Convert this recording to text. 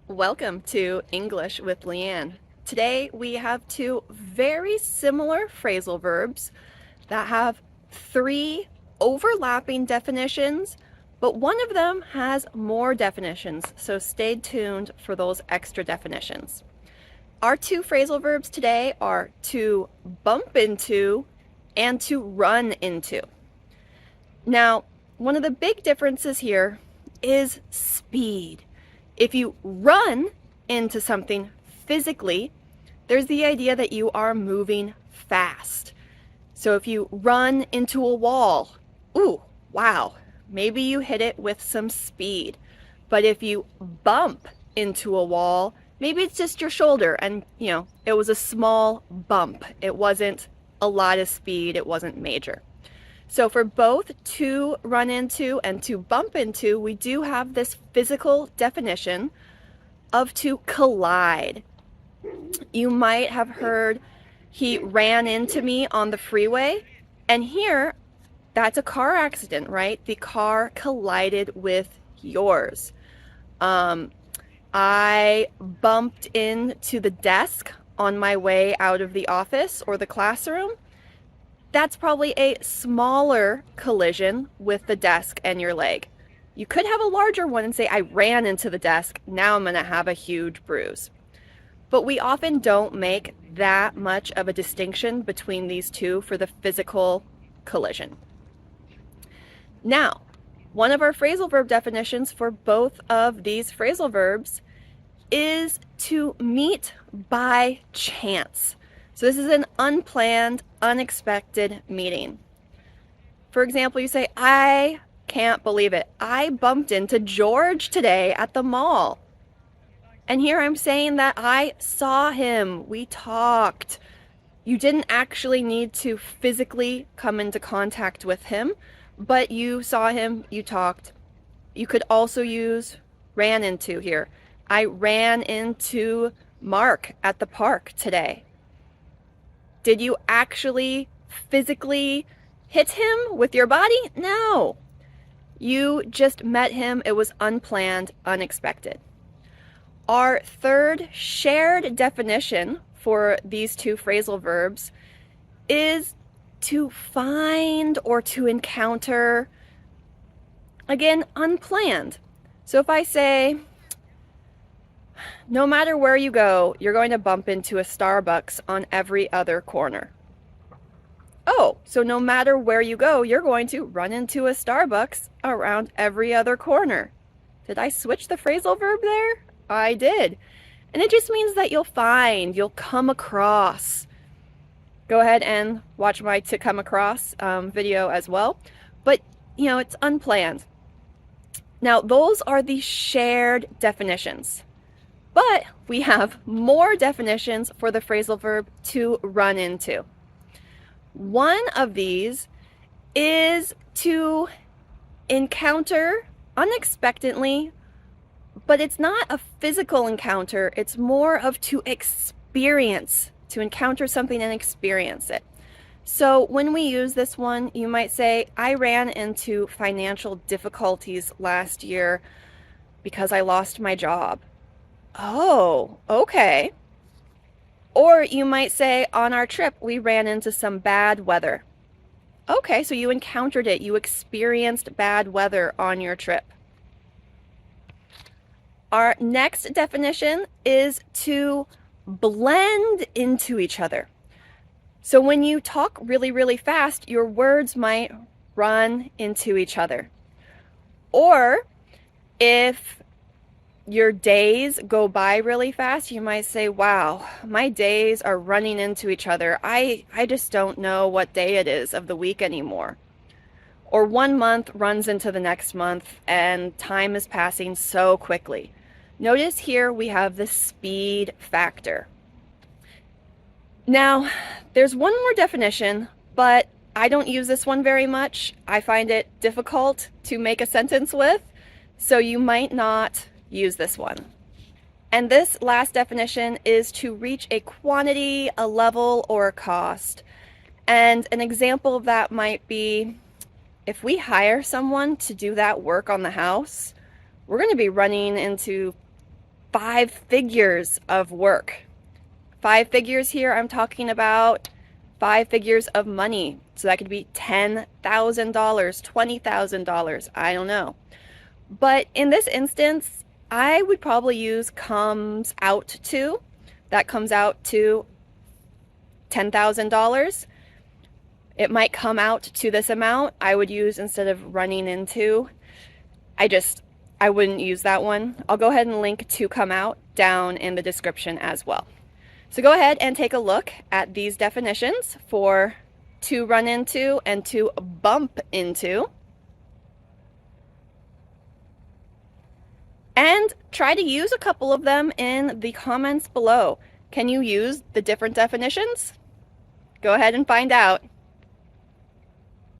Welcome to English with Leanne. Today we have two very similar phrasal verbs that have three overlapping definitions, but one of them has more definitions, so stay tuned for those extra definitions. Our two phrasal verbs today are to bump into and to run into. Now, one of the big differences here is speed. If you run into something physically, there's the idea that you are moving fast. So if you run into a wall, ooh, wow, maybe you hit it with some speed. But if you bump into a wall, maybe it's just your shoulder and, it was a small bump. It wasn't a lot of speed. It wasn't major. So for both to run into and to bump into, we do have this physical definition of to collide. You might have heard he ran into me on the freeway, and here that's a car accident, right? The car collided with yours. I bumped into the desk on my way out of the office or the classroom. That's probably a smaller collision with the desk and your leg. You could have a larger one and say, I ran into the desk, now I'm going to have a huge bruise. But we often don't make that much of a distinction between these two for the physical collision. Now, one of our phrasal verb definitions for both of these phrasal verbs is to meet by chance. So this is an unplanned, unexpected meeting. For example, you say, I can't believe it. I bumped into George today at the mall. And here I'm saying that I saw him. We talked. You didn't actually need to physically come into contact with him, but you saw him, you talked. You could also use ran into here. I ran into Mark at the park today. Did you actually physically hit him with your body? No. You just met him. It was unplanned, unexpected. Our third shared definition for these two phrasal verbs is to find or to encounter, again, unplanned. So if I say, no matter where you go, you're going to bump into a Starbucks on every other corner. Oh, so no matter where you go, you're going to run into a Starbucks around every other corner. Did I switch the phrasal verb there? I did. And it just means that you'll find, you'll come across. Go ahead and watch my to come across video as well. But, it's unplanned. Now, those are the shared definitions. But we have more definitions for the phrasal verb to run into. One of these is to encounter unexpectedly, but it's not a physical encounter. It's more of to experience, to encounter something and experience it. So when we use this one, you might say, I ran into financial difficulties last year because I lost my job. Oh, okay. Or you might say, on our trip, we ran into some bad weather. Okay, so you encountered it. You experienced bad weather on your trip. Our next definition is to blend into each other. So when you talk really, really fast, your words might run into each other. Or if your days go by really fast, you might say, wow, my days are running into each other. I just don't know what day it is of the week anymore. Or one month runs into the next month and time is passing so quickly. Notice here we have the speed factor. Now, there's one more definition, but I don't use this one very much. I find it difficult to make a sentence with, so you might not use this one. And this last definition is to reach a quantity, a level, or a cost. And an example of that might be if we hire someone to do that work on the house, we're going to be running into 5 figures of work. 5 figures here, I'm talking about 5 figures of money. So that could be $10,000, $20,000, I don't know. But in this instance, I would probably use comes out to. That comes out to $10,000. It might come out to this amount. I would use, instead of running into, I wouldn't use that one. I'll go ahead and link to come out down in the description as well. So go ahead and take a look at these definitions for to run into and to bump into. And try to use a couple of them in the comments below. Can you use the different definitions? Go ahead and find out.